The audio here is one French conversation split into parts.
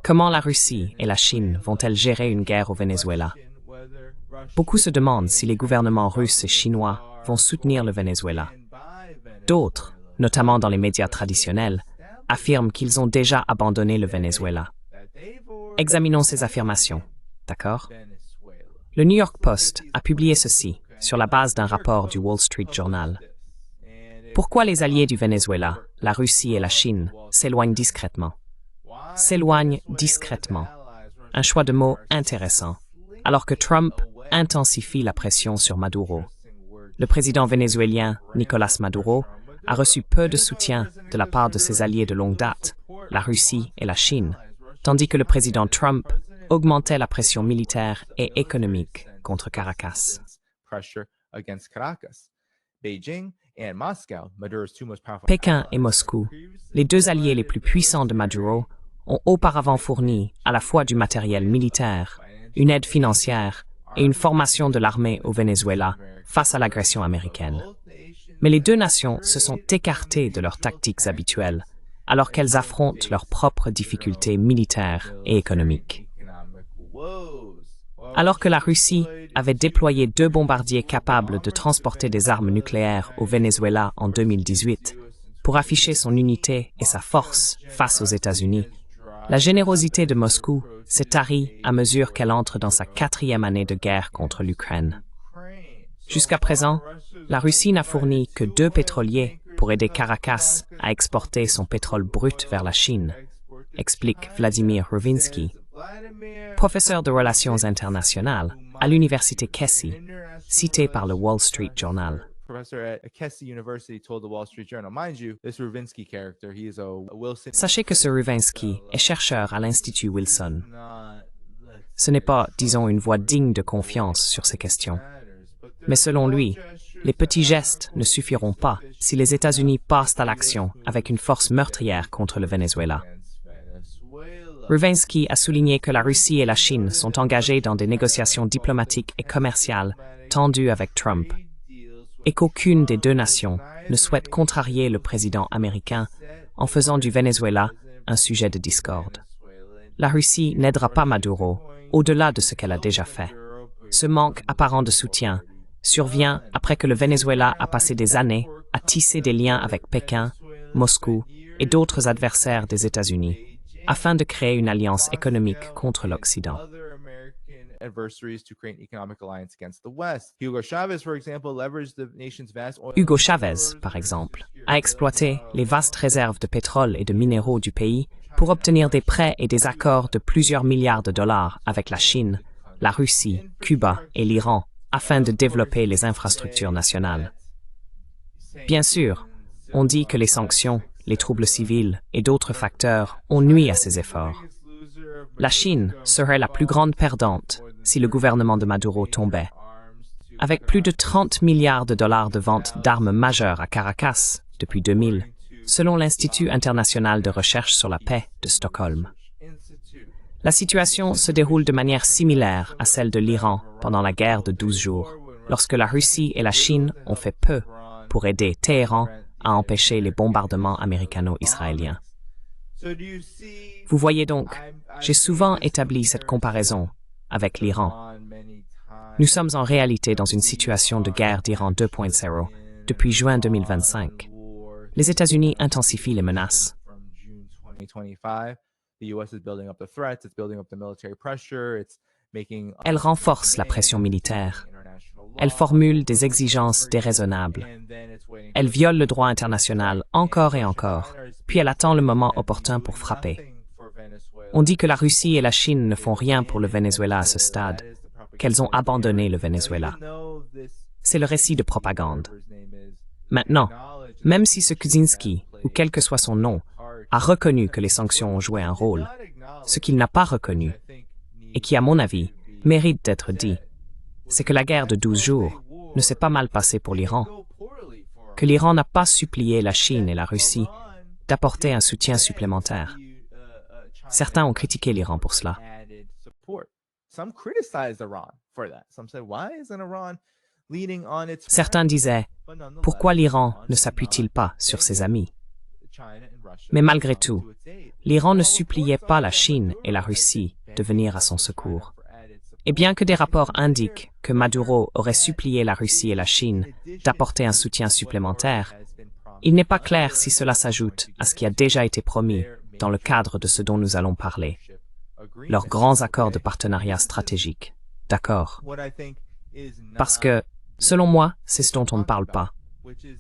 Comment la Russie et la Chine vont-elles gérer une guerre au Venezuela? Beaucoup se demandent si les gouvernements russes et chinois vont soutenir le Venezuela. D'autres, notamment dans les médias traditionnels, affirment qu'ils ont déjà abandonné le Venezuela. Examinons ces affirmations, d'accord? Le New York Post a publié ceci sur la base d'un rapport du Wall Street Journal. Pourquoi les alliés du Venezuela, la Russie et la Chine, s'éloignent discrètement? S'éloignent discrètement. Un choix de mots intéressant, alors que Trump intensifie la pression sur Maduro. Le président vénézuélien Nicolás Maduro a reçu peu de soutien de la part de ses alliés de longue date, la Russie et la Chine, tandis que le président Trump augmentait la pression militaire et économique contre Caracas. Pékin et Moscou, les deux alliés les plus puissants de Maduro, ont auparavant fourni à la fois du matériel militaire, une aide financière et une formation de l'armée au Venezuela face à l'agression américaine. Mais les deux nations se sont écartées de leurs tactiques habituelles, alors qu'elles affrontent leurs propres difficultés militaires et économiques. Alors que la Russie avait déployé 2 bombardiers capables de transporter des armes nucléaires au Venezuela en 2018 pour afficher son unité et sa force face aux États-Unis, la générosité de Moscou s'est tarie à mesure qu'elle entre dans sa 4e année de guerre contre l'Ukraine. Jusqu'à présent, la Russie n'a fourni que 2 pétroliers pour aider Caracas à exporter son pétrole brut vers la Chine, explique Vladimir Ruvinsky, professeur de relations internationales à l'université Kessie, cité par le Wall Street Journal. Sachez que ce Ruvinsky est chercheur à l'Institut Wilson. Ce n'est pas, disons, une voix digne de confiance sur ces questions. Mais selon lui, les petits gestes ne suffiront pas si les États-Unis passent à l'action avec une force meurtrière contre le Venezuela. Ruvinsky a souligné que la Russie et la Chine sont engagées dans des négociations diplomatiques et commerciales tendues avec Trump, et qu'aucune des deux nations ne souhaite contrarier le président américain en faisant du Venezuela un sujet de discorde. La Russie n'aidera pas Maduro au-delà de ce qu'elle a déjà fait. Ce manque apparent de soutien survient après que le Venezuela a passé des années à tisser des liens avec Pékin, Moscou et d'autres adversaires des États-Unis, afin de créer une alliance économique contre l'Occident. Hugo Chavez, par exemple, a exploité les vastes réserves de pétrole et de minéraux du pays pour obtenir des prêts et des accords de plusieurs milliards de dollars avec la Chine, la Russie, Cuba et l'Iran, afin de développer les infrastructures nationales. Bien sûr, on dit que les sanctions, les troubles civils et d'autres facteurs ont nui à ces efforts. La Chine serait la plus grande perdante si le gouvernement de Maduro tombait. Avec plus de 30 milliards de dollars de ventes d'armes majeures à Caracas depuis 2000, selon l'Institut international de recherche sur la paix de Stockholm. La situation se déroule de manière similaire à celle de l'Iran pendant la guerre de 12 jours, lorsque la Russie et la Chine ont fait peu pour aider Téhéran à empêcher les bombardements américano-israéliens. Vous voyez donc, j'ai souvent établi cette comparaison avec l'Iran. Nous sommes en réalité dans une situation de guerre d'Iran 2.0 depuis juin 2025. Les États-Unis intensifient les menaces. Elle renforce la pression militaire. Elle formule des exigences déraisonnables. Elle viole le droit international encore et encore, puis elle attend le moment opportun pour frapper. On dit que la Russie et la Chine ne font rien pour le Venezuela à ce stade, qu'elles ont abandonné le Venezuela. C'est le récit de propagande. Maintenant, même si ce Kuczynski, ou quel que soit son nom, a reconnu que les sanctions ont joué un rôle, ce qu'il n'a pas reconnu, et qui, à mon avis, mérite d'être dit, c'est que la guerre de 12 jours ne s'est pas mal passée pour l'Iran, que l'Iran n'a pas supplié la Chine et la Russie d'apporter un soutien supplémentaire. Certains ont critiqué l'Iran pour cela. Certains disaient, pourquoi l'Iran ne s'appuie-t-il pas sur ses amis? Mais malgré tout, l'Iran ne suppliait pas la Chine et la Russie de venir à son secours. Et bien que des rapports indiquent que Maduro aurait supplié la Russie et la Chine d'apporter un soutien supplémentaire, il n'est pas clair si cela s'ajoute à ce qui a déjà été promis dans le cadre de ce dont nous allons parler, leurs grands accords de partenariat stratégique. D'accord. Parce que, selon moi, c'est ce dont on ne parle pas.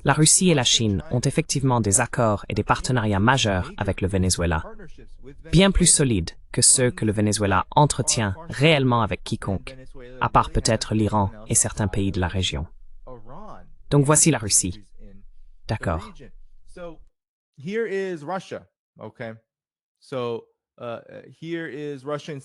La Russie et la Chine ont effectivement des accords et des partenariats majeurs avec le Venezuela, bien plus solides que ceux que le Venezuela entretient réellement avec quiconque, à part peut-être l'Iran et certains pays de la région. Donc voici la Russie. D'accord.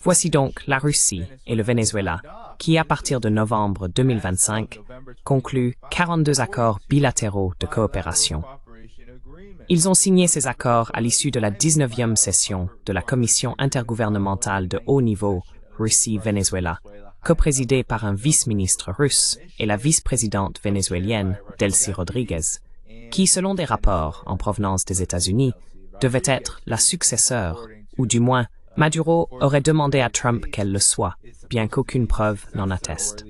Voici donc la Russie et le Venezuela, qui, à partir de novembre 2025, concluent 42 accords bilatéraux de coopération. Ils ont signé ces accords à l'issue de la 19e session de la Commission intergouvernementale de haut niveau Russie-Venezuela, coprésidée par un vice-ministre russe et la vice-présidente vénézuélienne Delcy Rodriguez, qui, selon des rapports en provenance des États-Unis, devait être la successeur, ou du moins, Maduro aurait demandé à Trump qu'elle le soit, bien qu'aucune preuve n'en atteste.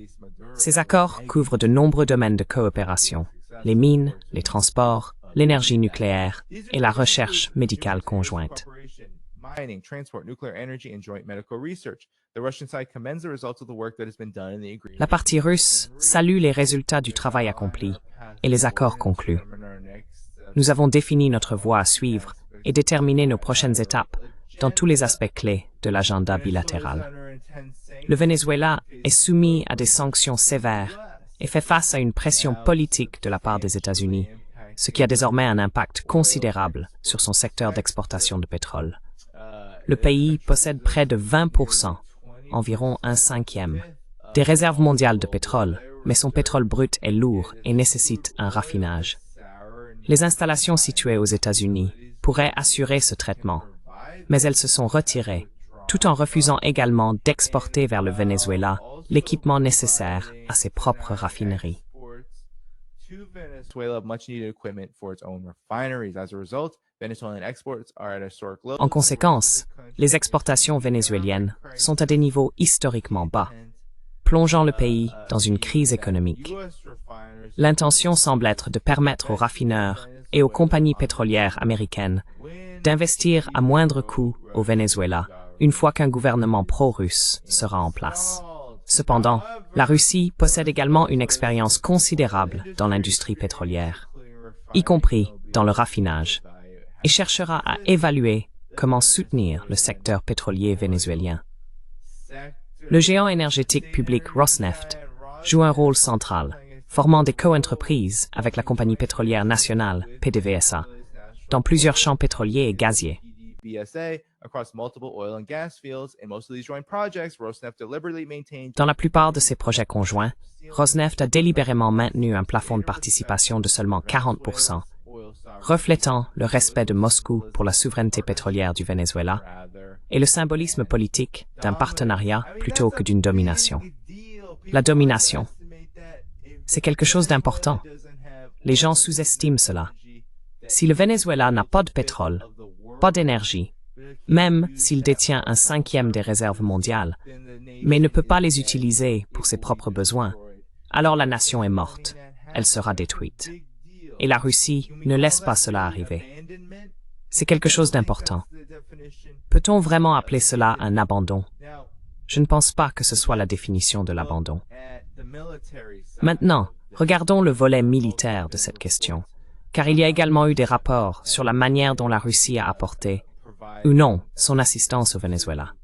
Ces accords couvrent de nombreux domaines de coopération, les mines, les transports, l'énergie nucléaire et la recherche médicale conjointe. La partie russe salue les résultats du travail accompli et les accords conclus. Nous avons défini notre voie à suivre et déterminé nos prochaines étapes dans tous les aspects clés de l'agenda bilatéral. Le Venezuela est soumis à des sanctions sévères et fait face à une pression politique de la part des États-Unis, ce qui a désormais un impact considérable sur son secteur d'exportation de pétrole. Le pays possède près de 20%, environ un cinquième, des réserves mondiales de pétrole, mais son pétrole brut est lourd et nécessite un raffinage. Les installations situées aux États-Unis pourraient assurer ce traitement, mais elles se sont retirées, tout en refusant également d'exporter vers le Venezuela l'équipement nécessaire à ses propres raffineries. En conséquence, les exportations vénézuéliennes sont à des niveaux historiquement bas, plongeant le pays dans une crise économique. L'intention semble être de permettre aux raffineurs et aux compagnies pétrolières américaines d'investir à moindre coût au Venezuela une fois qu'un gouvernement pro-russe sera en place. Cependant, la Russie possède également une expérience considérable dans l'industrie pétrolière, y compris dans le raffinage, et cherchera à évaluer comment soutenir le secteur pétrolier vénézuélien. Le géant énergétique public Rosneft joue un rôle central, formant des co-entreprises avec la compagnie pétrolière nationale, PDVSA, dans plusieurs champs pétroliers et gaziers. Dans la plupart de ces projets conjoints, Rosneft a délibérément maintenu un plafond de participation de seulement 40%, reflétant le respect de Moscou pour la souveraineté pétrolière du Venezuela et le symbolisme politique d'un partenariat plutôt que d'une domination. La domination, c'est quelque chose d'important. Les gens sous-estiment cela. Si le Venezuela n'a pas de pétrole, pas d'énergie, même s'il détient un cinquième des réserves mondiales, mais ne peut pas les utiliser pour ses propres besoins, alors la nation est morte, elle sera détruite. Et la Russie ne laisse pas cela arriver. C'est quelque chose d'important. Peut-on vraiment appeler cela un abandon? Je ne pense pas que ce soit la définition de l'abandon. Maintenant, regardons le volet militaire de cette question, car il y a également eu des rapports sur la manière dont la Russie a apporté, ou non, son assistance au Venezuela.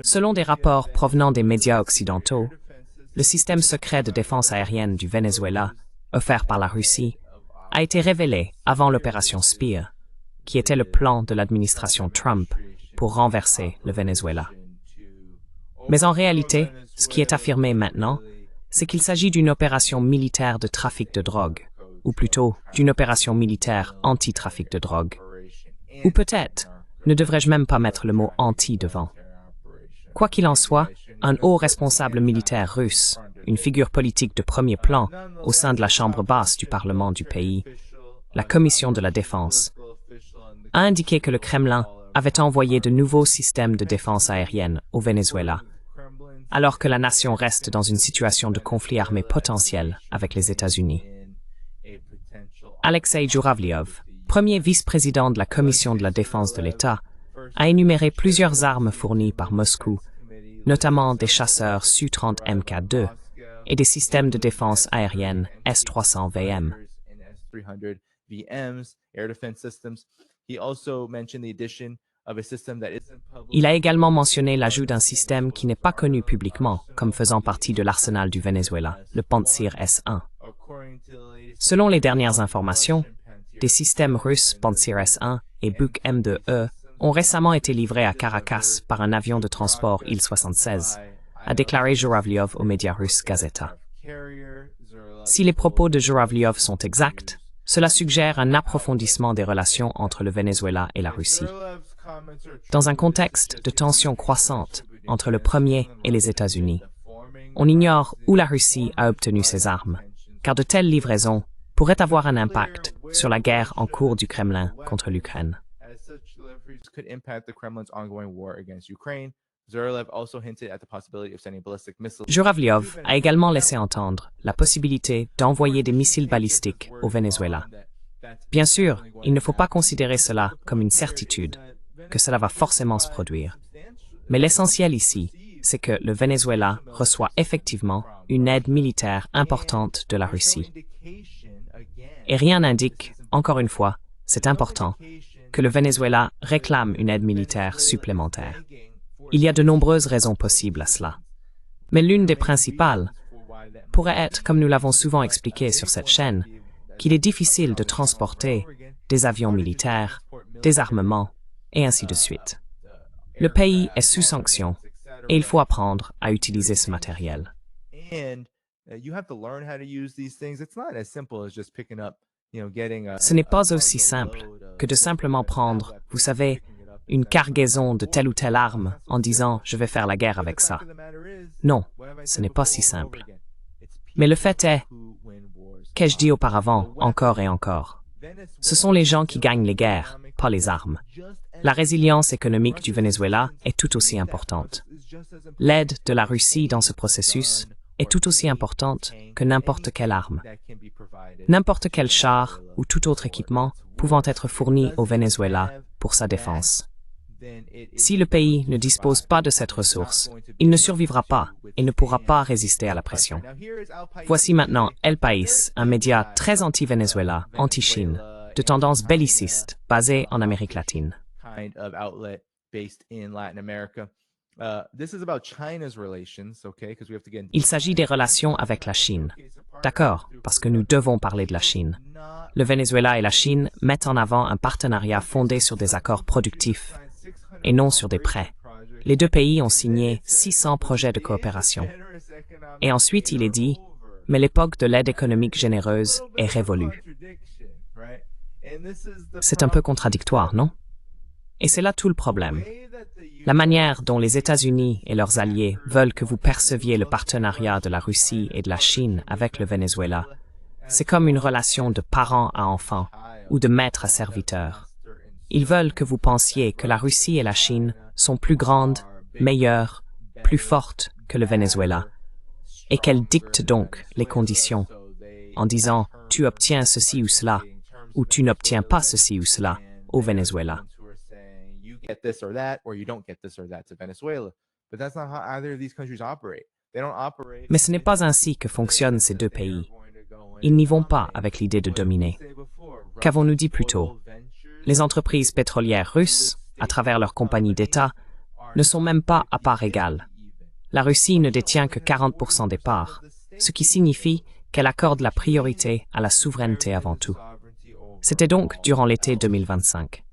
Selon des rapports provenant des médias occidentaux, le système secret de défense aérienne du Venezuela, offert par la Russie, a été révélé avant l'opération Spear, qui était le plan de l'administration Trump pour renverser le Venezuela. Mais en réalité, ce qui est affirmé maintenant, c'est qu'il s'agit d'une opération militaire de trafic de drogue, ou plutôt d'une opération militaire anti-trafic de drogue. Ou peut-être, ne devrais-je même pas mettre le mot « anti » devant. Quoi qu'il en soit, un haut responsable militaire russe, une figure politique de premier plan au sein de la chambre basse du Parlement du pays, la Commission de la Défense, a indiqué que le Kremlin avait envoyé de nouveaux systèmes de défense aérienne au Venezuela, alors que la nation reste dans une situation de conflit armé potentiel avec les États-Unis. Alexei Jouravliov, premier vice-président de la Commission de la Défense de l'État, a énuméré plusieurs armes fournies par Moscou, notamment des chasseurs Su-30 Mk2 et des systèmes de défense aérienne S-300VM. Il a également mentionné l'ajout d'un système qui n'est pas connu publiquement comme faisant partie de l'arsenal du Venezuela, le Pantsir S-1. Selon les dernières informations, des systèmes russes Pantsir S-1 et Buk M2E ont récemment été livrés à Caracas par un avion de transport Il-76, a déclaré Jouravliov aux médias russes Gazeta. Si les propos de Jouravliov sont exacts, cela suggère un approfondissement des relations entre le Venezuela et la Russie. Dans un contexte de tensions croissantes entre le premier et les États-Unis, on ignore où la Russie a obtenu ses armes, car de telles livraisons pourraient avoir un impact sur la guerre en cours du Kremlin contre l'Ukraine. Jouravliov a également laissé entendre la possibilité d'envoyer des missiles balistiques au Venezuela. Bien sûr, il ne faut pas considérer cela comme une certitude, que cela va forcément se produire. Mais l'essentiel ici, c'est que le Venezuela reçoit effectivement une aide militaire importante de la Russie. Et rien n'indique, encore une fois, c'est important, que le Venezuela réclame une aide militaire supplémentaire. Il y a de nombreuses raisons possibles à cela. Mais l'une des principales pourrait être, comme nous l'avons souvent expliqué sur cette chaîne, qu'il est difficile de transporter des avions militaires, des armements, et ainsi de suite. Le pays est sous sanction et il faut apprendre à utiliser ce matériel. Ce n'est pas aussi simple que de simplement prendre, vous savez, une cargaison de telle ou telle arme en disant « je vais faire la guerre avec ça ». Non, ce n'est pas si simple. Mais le fait est, qu'ai-je dit auparavant, encore et encore, ce sont les gens qui gagnent les guerres, pas les armes. La résilience économique du Venezuela est tout aussi importante. L'aide de la Russie dans ce processus est tout aussi importante que n'importe quelle arme. N'importe quel char ou tout autre équipement pouvant être fourni au Venezuela pour sa défense. Si le pays ne dispose pas de cette ressource, il ne survivra pas et ne pourra pas résister à la pression. Voici maintenant El País, un média très anti-Venezuela, anti-Chine, de tendance belliciste, basé en Amérique latine. Il s'agit des relations avec la Chine. D'accord, parce que nous devons parler de la Chine. Le Venezuela et la Chine mettent en avant un partenariat fondé sur des accords productifs et non sur des prêts. Les deux pays ont signé 600 projets de coopération. Et ensuite, il est dit, mais l'époque de l'aide économique généreuse est révolue. C'est un peu contradictoire, non? Et c'est là tout le problème. La manière dont les États-Unis et leurs alliés veulent que vous perceviez le partenariat de la Russie et de la Chine avec le Venezuela, c'est comme une relation de parent à enfant ou de maître à serviteur. Ils veulent que vous pensiez que la Russie et la Chine sont plus grandes, meilleures, plus fortes que le Venezuela, et qu'elles dictent donc les conditions, en disant « tu obtiens ceci ou cela » ou « tu n'obtiens pas ceci ou cela » au Venezuela. Mais ce n'est pas ainsi que fonctionnent ces deux pays. Ils n'y vont pas avec l'idée de dominer. Qu'avons-nous dit plus tôt? Les entreprises pétrolières russes, à travers leurs compagnies d'État, ne sont même pas à part égale. La Russie ne détient que 40% des parts, ce qui signifie qu'elle accorde la priorité à la souveraineté avant tout. C'était donc durant l'été 2025.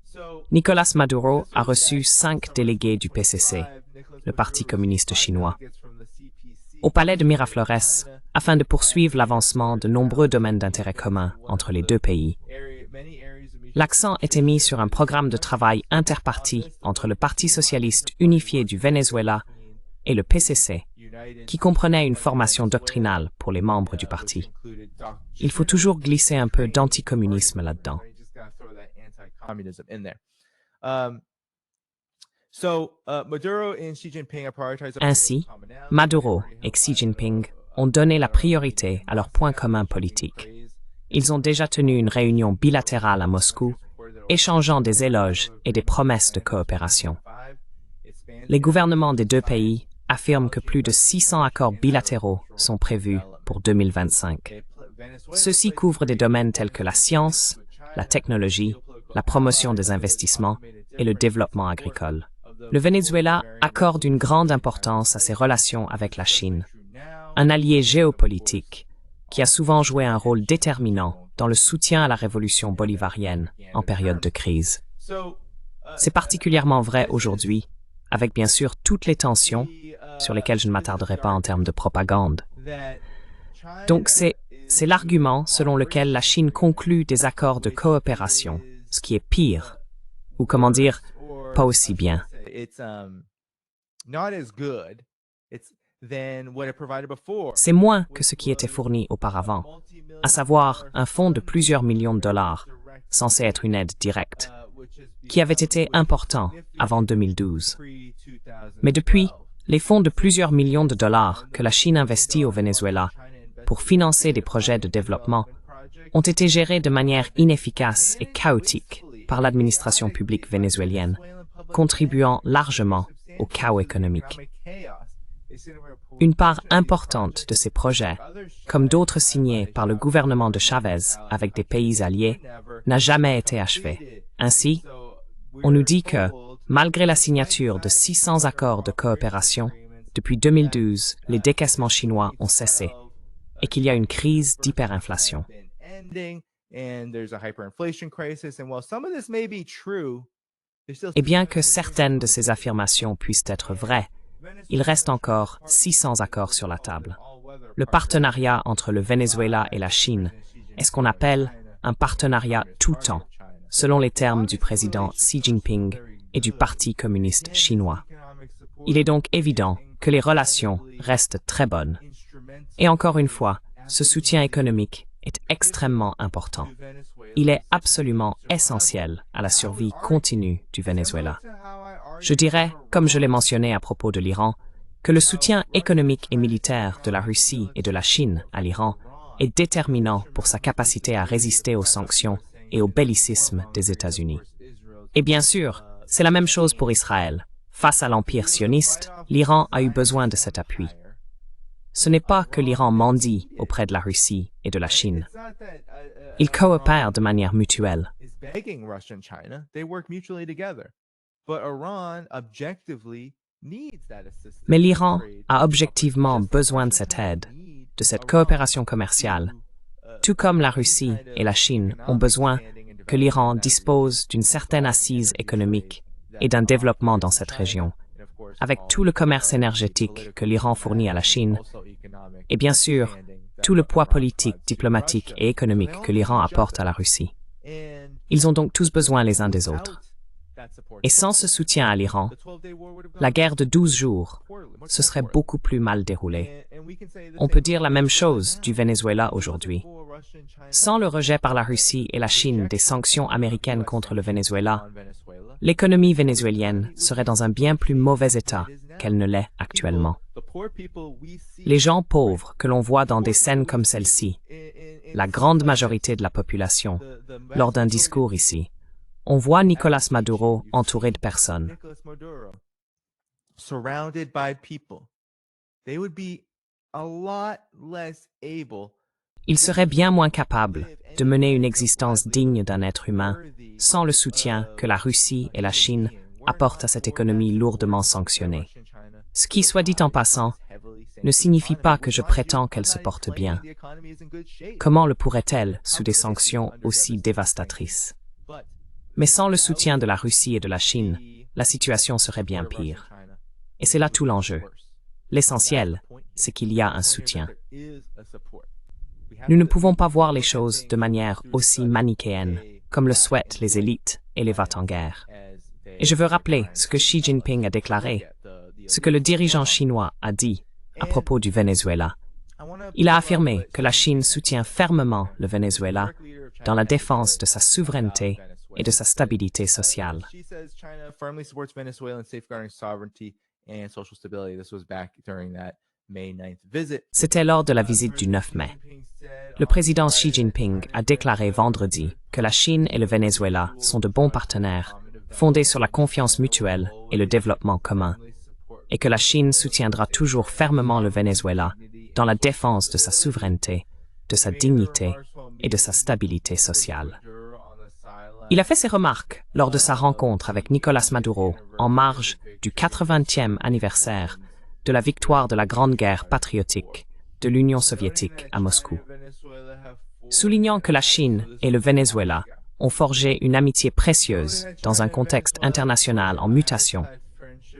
Nicolás Maduro a reçu 5 délégués du PCC, le Parti communiste chinois, au palais de Miraflores afin de poursuivre l'avancement de nombreux domaines d'intérêt commun entre les deux pays. L'accent était mis sur un programme de travail interparti entre le Parti socialiste unifié du Venezuela et le PCC, qui comprenait une formation doctrinale pour les membres du parti. Il faut toujours glisser un peu d'anticommunisme là-dedans. Ainsi, Maduro et Xi Jinping ont donné la priorité à leurs points communs politiques. Ils ont déjà tenu une réunion bilatérale à Moscou, échangeant des éloges et des promesses de coopération. Les gouvernements des deux pays affirment que plus de 600 accords bilatéraux sont prévus pour 2025. Ceux-ci couvrent des domaines tels que la science, la technologie, la promotion des investissements et le développement agricole. Le Venezuela accorde une grande importance à ses relations avec la Chine, un allié géopolitique qui a souvent joué un rôle déterminant dans le soutien à la révolution bolivarienne en période de crise. C'est particulièrement vrai aujourd'hui, avec bien sûr toutes les tensions, sur lesquelles je ne m'attarderai pas en termes de propagande. Donc c'est l'argument selon lequel la Chine conclut des accords de coopération, ce qui est pire, ou comment dire, pas aussi bien. C'est moins que ce qui était fourni auparavant, à savoir un fonds de plusieurs millions de dollars, censé être une aide directe, qui avait été important avant 2012. Mais depuis, les fonds de plusieurs millions de dollars que la Chine investit au Venezuela pour financer des projets de développement ont été gérés de manière inefficace et chaotique par l'administration publique vénézuélienne, contribuant largement au chaos économique. Une part importante de ces projets, comme d'autres signés par le gouvernement de Chavez avec des pays alliés, n'a jamais été achevée. Ainsi, on nous dit que, malgré la signature de 600 accords de coopération, depuis 2012, les décaissements chinois ont cessé et qu'il y a une crise d'hyperinflation. Et bien que certaines de ces affirmations puissent être vraies, il reste encore 600 accords sur la table. Le partenariat entre le Venezuela et la Chine est ce qu'on appelle un partenariat tout-temps, selon les termes du président Xi Jinping et du Parti communiste chinois. Il est donc évident que les relations restent très bonnes. Et encore une fois, ce soutien économique est extrêmement important. Il est absolument essentiel à la survie continue du Venezuela. Je dirais, comme je l'ai mentionné à propos de l'Iran, que le soutien économique et militaire de la Russie et de la Chine à l'Iran est déterminant pour sa capacité à résister aux sanctions et au bellicisme des États-Unis. Et bien sûr, c'est la même chose pour Israël. Face à l'empire sioniste, l'Iran a eu besoin de cet appui. Ce n'est pas que l'Iran mendie auprès de la Russie et de la Chine. Ils coopèrent de manière mutuelle. Mais l'Iran a objectivement besoin de cette aide, de cette coopération commerciale, tout comme la Russie et la Chine ont besoin que l'Iran dispose d'une certaine assise économique et d'un développement dans cette région, avec tout le commerce énergétique que l'Iran fournit à la Chine, et bien sûr, tout le poids politique, diplomatique et économique que l'Iran apporte à la Russie. Ils ont donc tous besoin les uns des autres. Et sans ce soutien à l'Iran, la guerre de 12 jours se serait beaucoup plus mal déroulée. On peut dire la même chose du Venezuela aujourd'hui. Sans le rejet par la Russie et la Chine des sanctions américaines contre le Venezuela, l'économie vénézuélienne serait dans un bien plus mauvais état qu'elle ne l'est actuellement. Les gens pauvres que l'on voit dans des scènes comme celle-ci, la grande majorité de la population, lors d'un discours ici, on voit Nicolás Maduro entouré de personnes. Il serait bien moins capable de mener une existence digne d'un être humain sans le soutien que la Russie et la Chine apportent à cette économie lourdement sanctionnée. Ce qui, soit dit en passant, ne signifie pas que je prétends qu'elle se porte bien. Comment le pourrait-elle sous des sanctions aussi dévastatrices? Mais sans le soutien de la Russie et de la Chine, la situation serait bien pire. Et c'est là tout l'enjeu. L'essentiel, c'est qu'il y a un soutien. Nous ne pouvons pas voir les choses de manière aussi manichéenne, comme le souhaitent les élites et les va-t-en-guerre. Et je veux rappeler ce que Xi Jinping a déclaré. ce que le dirigeant chinois a dit à propos du Venezuela. Il a affirmé que la Chine soutient fermement le Venezuela dans la défense de sa souveraineté et de sa stabilité sociale. C'était lors de la visite du 9 mai. Le président Xi Jinping a déclaré vendredi que la Chine et le Venezuela sont de bons partenaires, fondés sur la confiance mutuelle et le développement commun, et que la Chine soutiendra toujours fermement le Venezuela dans la défense de sa souveraineté, de sa dignité et de sa stabilité sociale. Il a fait ces remarques lors de sa rencontre avec Nicolás Maduro en marge du 80e anniversaire de la victoire de la Grande Guerre patriotique de l'Union soviétique à Moscou. Soulignant que la Chine et le Venezuela ont forgé une amitié précieuse dans un contexte international en mutation,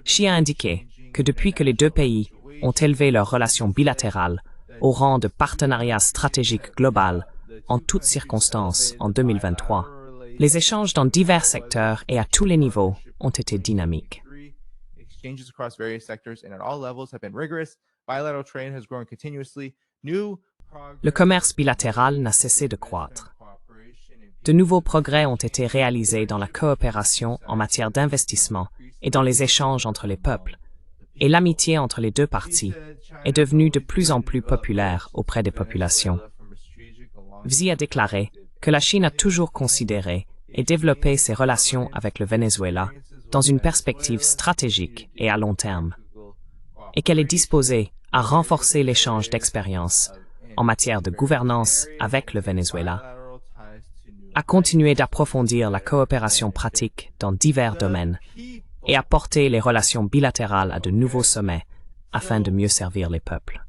Xi a indiqué que depuis que les deux pays ont élevé leurs relations bilatérales au rang de partenariat stratégique global en toutes circonstances en 2023, les échanges dans divers secteurs et à tous les niveaux ont été dynamiques. Le commerce bilatéral n'a cessé de croître. De nouveaux progrès ont été réalisés dans la coopération en matière d'investissement et dans les échanges entre les peuples, et l'amitié entre les deux parties est devenue de plus en plus populaire auprès des populations. Xi a déclaré que la Chine a toujours considéré et développé ses relations avec le Venezuela dans une perspective stratégique et à long terme, et qu'elle est disposée à renforcer l'échange d'expériences en matière de gouvernance avec le Venezuela, à continuer d'approfondir la coopération pratique dans divers domaines et à porter les relations bilatérales à de nouveaux sommets afin de mieux servir les peuples.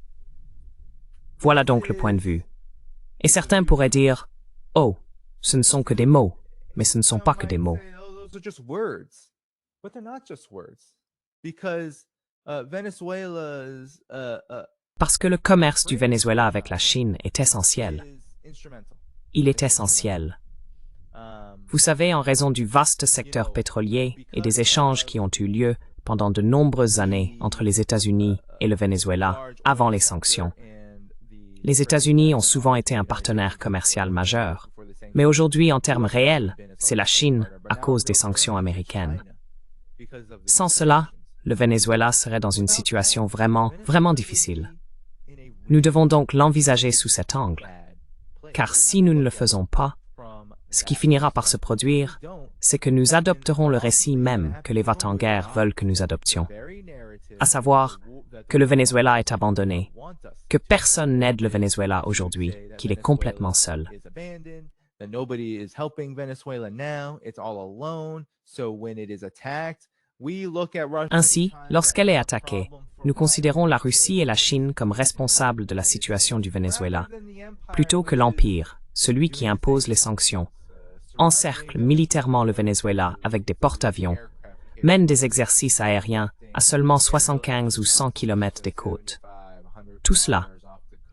Voilà donc le point de vue. Et certains pourraient dire « Oh, ce ne sont que des mots », mais ce ne sont pas que des mots. Parce que le commerce du Venezuela avec la Chine est essentiel. Il est essentiel. Vous savez, en raison du vaste secteur pétrolier et des échanges qui ont eu lieu pendant de nombreuses années entre les États-Unis et le Venezuela avant les sanctions. Les États-Unis ont souvent été un partenaire commercial majeur, mais aujourd'hui, en termes réels, c'est la Chine à cause des sanctions américaines. Sans cela, le Venezuela serait dans une situation vraiment difficile. Nous devons donc l'envisager sous cet angle, car si nous ne le faisons pas, ce qui finira par se produire, c'est que nous adopterons le récit même que les va-t-en-guerre veulent que nous adoptions, à savoir que le Venezuela est abandonné, que personne n'aide le Venezuela aujourd'hui, qu'il est complètement seul. Ainsi, lorsqu'elle est attaquée, nous considérons la Russie et la Chine comme responsables de la situation du Venezuela, plutôt que l'Empire, celui qui impose les sanctions, encercle militairement le Venezuela avec des porte-avions, mène des exercices aériens à seulement 75 ou 100 km des côtes. Tout cela,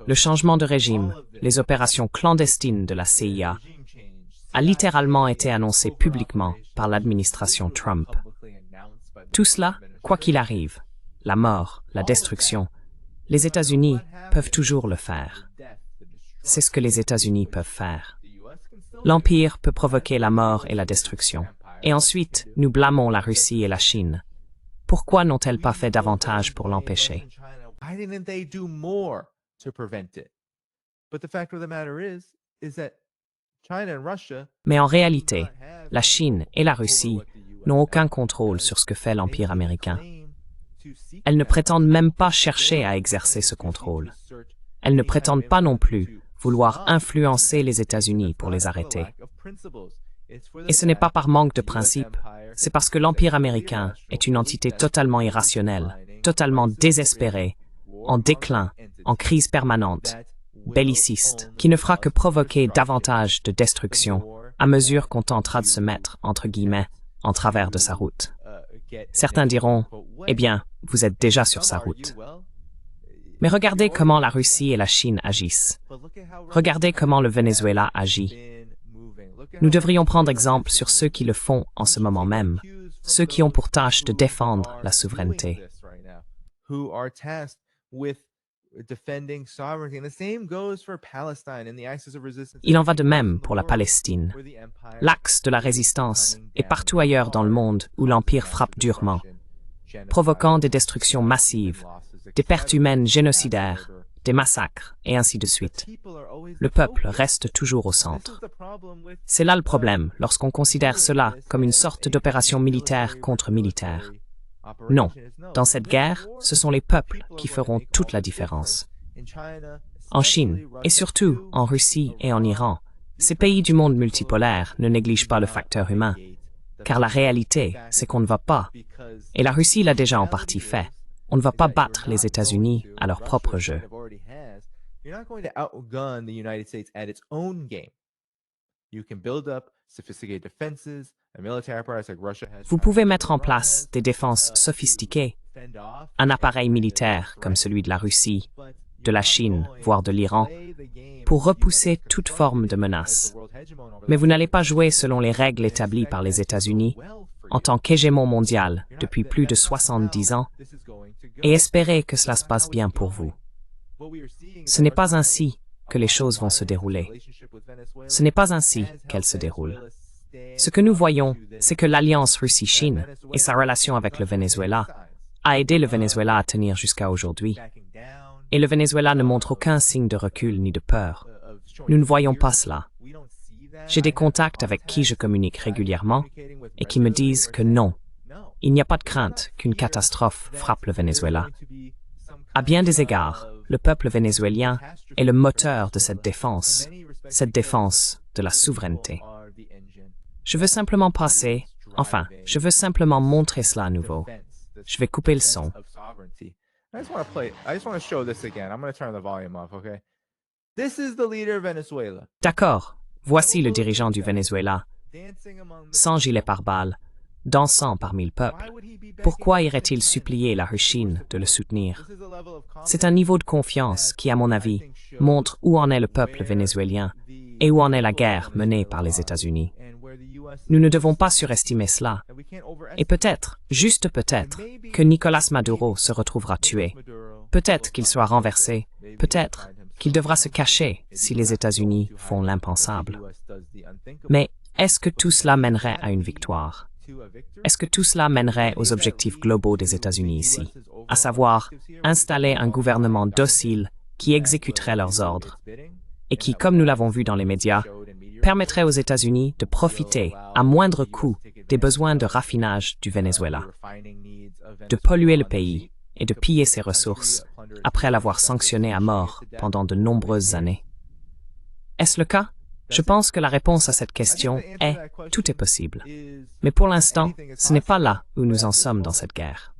le changement de régime, les opérations clandestines de la CIA, a littéralement été annoncé publiquement par l'administration Trump. Tout cela, quoi qu'il arrive, la mort, la destruction, les États-Unis peuvent toujours le faire. C'est ce que les États-Unis peuvent faire. L'Empire peut provoquer la mort et la destruction. Et ensuite, nous blâmons la Russie et la Chine. Pourquoi n'ont-elles pas fait davantage pour l'empêcher? Mais en réalité, la Chine et la Russie n'ont aucun contrôle sur ce que fait l'Empire américain. Elles ne prétendent même pas chercher à exercer ce contrôle. Elles ne prétendent pas non plus vouloir influencer les États-Unis pour les arrêter. Et ce n'est pas par manque de principe, c'est parce que l'Empire américain est une entité totalement irrationnelle, totalement désespérée, en déclin, en crise permanente, belliciste, qui ne fera que provoquer davantage de destruction à mesure qu'on tentera de se mettre, entre guillemets, en travers de sa route. Certains diront, eh bien, vous êtes déjà sur sa route. Mais regardez comment la Russie et la Chine agissent. Regardez comment le Venezuela agit. Nous devrions prendre exemple sur ceux qui le font en ce moment même, ceux qui ont pour tâche de défendre la souveraineté. who are tasked with defending sovereignty. And the same goes for Palestine and the axis of resistance. Il en va de même pour la Palestine. L'axe de la résistance est partout ailleurs dans le monde où l'Empire frappe durement, provoquant des destructions massives, des pertes humaines génocidaires, des massacres, et ainsi de suite. Le peuple reste toujours au centre. C'est là le problème lorsqu'on considère cela comme une sorte d'opération militaire contre militaire. Non, dans cette guerre, ce sont les peuples qui feront toute la différence. En Chine, et surtout en Russie et en Iran, ces pays du monde multipolaire ne négligent pas le facteur humain, car la réalité, c'est qu'on ne va pas, et la Russie l'a déjà en partie fait, on ne va pas battre les États-Unis à leur propre jeu. Vous pouvez mettre en place des défenses sophistiquées, un appareil militaire comme celui de la Russie, de la Chine, voire de l'Iran, pour repousser toute forme de menace. Mais vous n'allez pas jouer selon les règles établies par les États-Unis en tant qu'hégémon mondial depuis plus de 70 ans et espérer que cela se passe bien pour vous. Ce n'est pas ainsi que les choses vont se dérouler. Ce n'est pas ainsi qu'elles se déroulent. Ce que nous voyons, c'est que l'alliance Russie-Chine et sa relation avec le Venezuela a aidé le Venezuela à tenir jusqu'à aujourd'hui. Et le Venezuela ne montre aucun signe de recul ni de peur. Nous ne voyons pas cela. J'ai des contacts avec qui je communique régulièrement et qui me disent que non, il n'y a pas de crainte qu'une catastrophe frappe le Venezuela. À bien des égards, le peuple vénézuélien est le moteur de cette défense de la souveraineté. Je veux simplement je veux simplement montrer cela à nouveau. Je vais couper le son. I just want to show this again. I'm going to turn the volume off, okay? This is the leader of Venezuela. D'accord, voici le dirigeant du Venezuela, sans gilet pare-balles, dansant parmi le peuple. Pourquoi irait-il supplier la Chine de le soutenir? C'est un niveau de confiance qui, à mon avis, montre où en est le peuple vénézuélien et où en est la guerre menée par les États-Unis. Nous ne devons pas surestimer cela. Et peut-être, juste peut-être, que Nicolás Maduro se retrouvera tué. Peut-être qu'il sera renversé. Peut-être qu'il devra se cacher si les États-Unis font l'impensable. Mais est-ce que tout cela mènerait à une victoire? Est-ce que tout cela mènerait aux objectifs globaux des États-Unis ici, à savoir installer un gouvernement docile qui exécuterait leurs ordres et qui, comme nous l'avons vu dans les médias, permettrait aux États-Unis de profiter à moindre coût des besoins de raffinage du Venezuela, de polluer le pays et de piller ses ressources après l'avoir sanctionné à mort pendant de nombreuses années? Est-ce le cas? Je pense que la réponse à cette question est « tout est possible ». Mais pour l'instant, ce n'est pas là où nous en sommes dans cette guerre.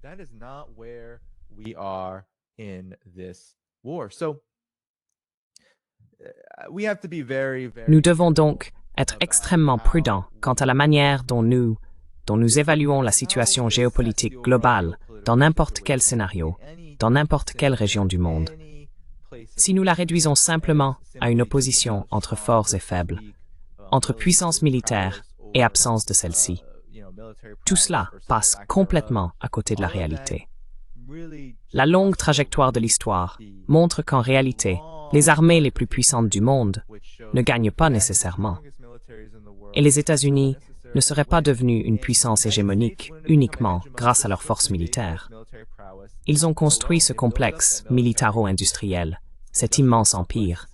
Nous devons donc être extrêmement prudents quant à la manière dont nous évaluons la situation géopolitique globale dans n'importe quel scénario, dans n'importe quelle région du monde. Si nous la réduisons simplement à une opposition entre forts et faibles, entre puissance militaire et absence de celle-ci, tout cela passe complètement à côté de la réalité. La longue trajectoire de l'histoire montre qu'en réalité, les armées les plus puissantes du monde ne gagnent pas nécessairement. Et les États-Unis ne seraient pas devenus une puissance hégémonique uniquement grâce à leurs forces militaires. Ils ont construit ce complexe militaro-industriel, cet immense empire,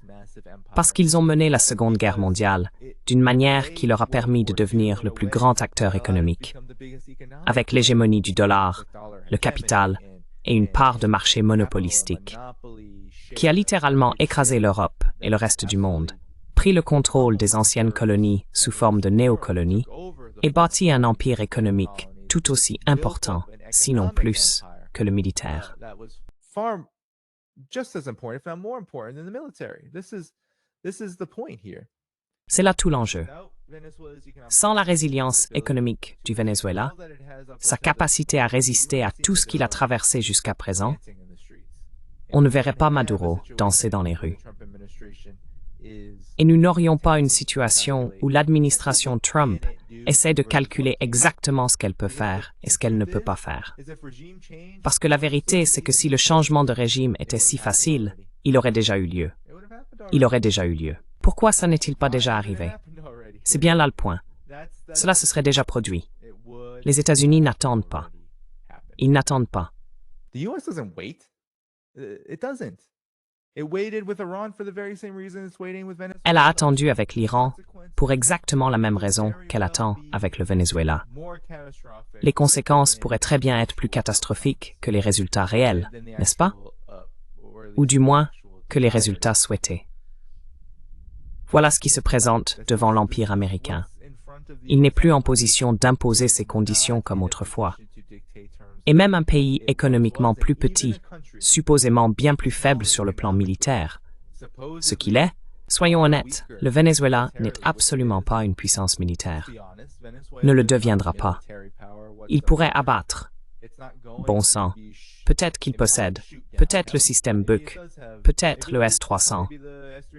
parce qu'ils ont mené la Seconde Guerre mondiale d'une manière qui leur a permis de devenir le plus grand acteur économique, avec l'hégémonie du dollar, le capital et une part de marché monopolistique, qui a littéralement écrasé l'Europe et le reste du monde, pris le contrôle des anciennes colonies sous forme de néocolonies et bâti un empire économique tout aussi important, sinon plus, que le militaire. C'est là tout l'enjeu. Sans la résilience économique du Venezuela, sa capacité à résister à tout ce qu'il a traversé jusqu'à présent, on ne verrait pas Maduro danser dans les rues. Et nous n'aurions pas une situation où l'administration Trump essaie de calculer exactement ce qu'elle peut faire et ce qu'elle ne peut pas faire. Parce que la vérité, c'est que si le changement de régime était si facile, il aurait déjà eu lieu. Il aurait déjà eu lieu. Pourquoi ça n'est-il pas déjà arrivé? C'est bien là le point. Cela se serait déjà produit. Les États-Unis n'attendent pas. Ils n'attendent pas. The US doesn't wait. It doesn't. It waited with Iran for the very same reason it's waiting with Venezuela. Elle a attendu avec l'Iran pour exactement la même raison qu'elle attend avec le Venezuela. Les conséquences pourraient très bien être plus catastrophiques que les résultats réels, n'est-ce pas? Ou du moins, que les résultats souhaités. Voilà ce qui se présente devant l'Empire américain. Il n'est plus en position d'imposer ses conditions comme autrefois. Et même un pays économiquement plus petit, supposément bien plus faible sur le plan militaire. Ce qu'il est, soyons honnêtes, le Venezuela n'est absolument pas une puissance militaire. Ne le deviendra pas. Il pourrait abattre. Bon sang. Peut-être qu'il possède. Peut-être le système Buk. Peut-être le S-300.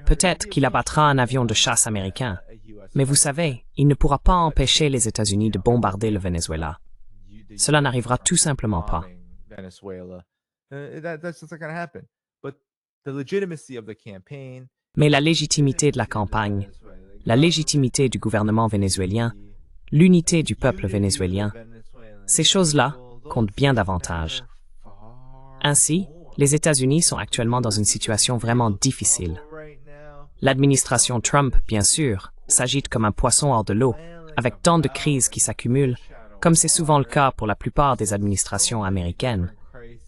Peut-être qu'il abattra un avion de chasse américain. Mais vous savez, il ne pourra pas empêcher les États-Unis de bombarder le Venezuela. Cela n'arrivera tout simplement pas. Mais la légitimité de la campagne, la légitimité du gouvernement vénézuélien, l'unité du peuple vénézuélien, ces choses-là comptent bien davantage. Ainsi, les États-Unis sont actuellement dans une situation vraiment difficile. L'administration Trump, bien sûr, s'agite comme un poisson hors de l'eau, avec tant de crises qui s'accumulent, comme c'est souvent le cas pour la plupart des administrations américaines,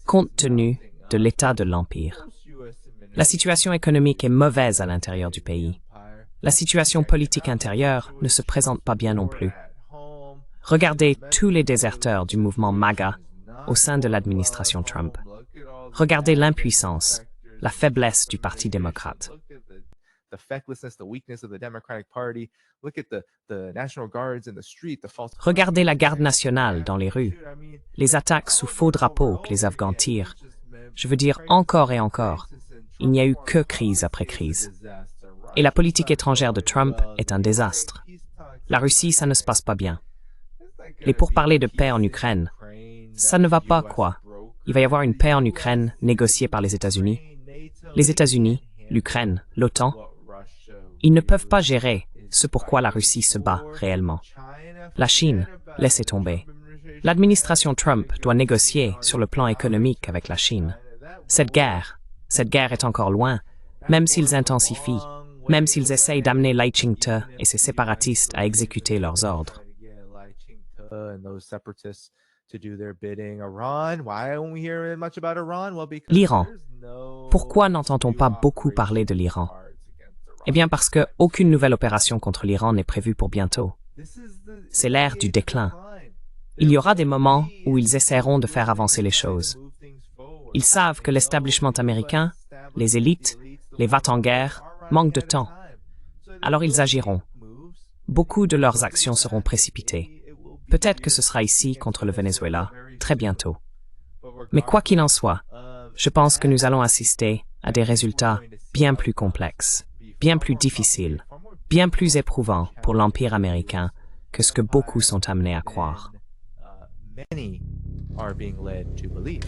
compte tenu de l'état de l'Empire. La situation économique est mauvaise à l'intérieur du pays. La situation politique intérieure ne se présente pas bien non plus. Regardez tous les déserteurs du mouvement MAGA au sein de l'administration Trump. Regardez l'impuissance, la faiblesse du Parti démocrate. Regardez la garde nationale dans les rues, les attaques sous faux drapeaux que les Afghans tirent. Je veux dire encore et encore, il n'y a eu que crise après crise. Et la politique étrangère de Trump est un désastre. La Russie, ça ne se passe pas bien. Les pourparlers de paix en Ukraine, ça ne va pas quoi? Il va y avoir une paix en Ukraine négociée par les États-Unis. Les États-Unis, l'Ukraine, l'OTAN, ils ne peuvent pas gérer ce pourquoi la Russie se bat réellement. La Chine, laissez tomber. L'administration Trump doit négocier sur le plan économique avec la Chine. Cette guerre est encore loin, même s'ils intensifient, même s'ils essayent d'amener Lai Ching-te et ses séparatistes à exécuter leurs ordres. L'Iran. Pourquoi n'entend-on pas beaucoup parler de l'Iran? Eh bien parce qu'aucune nouvelle opération contre l'Iran n'est prévue pour bientôt. C'est l'ère du déclin. Il y aura des moments où ils essaieront de faire avancer les choses. Ils savent que l'establishment américain, les élites, les va-t-en-guerre, manquent de temps. Alors ils agiront. Beaucoup de leurs actions seront précipitées. Peut-être que ce sera ici contre le Venezuela, très bientôt. Mais quoi qu'il en soit, je pense que nous allons assister à des résultats bien plus complexes, bien plus difficiles, bien plus éprouvants pour l'Empire américain que ce que beaucoup sont amenés à croire. Many are being led to believe.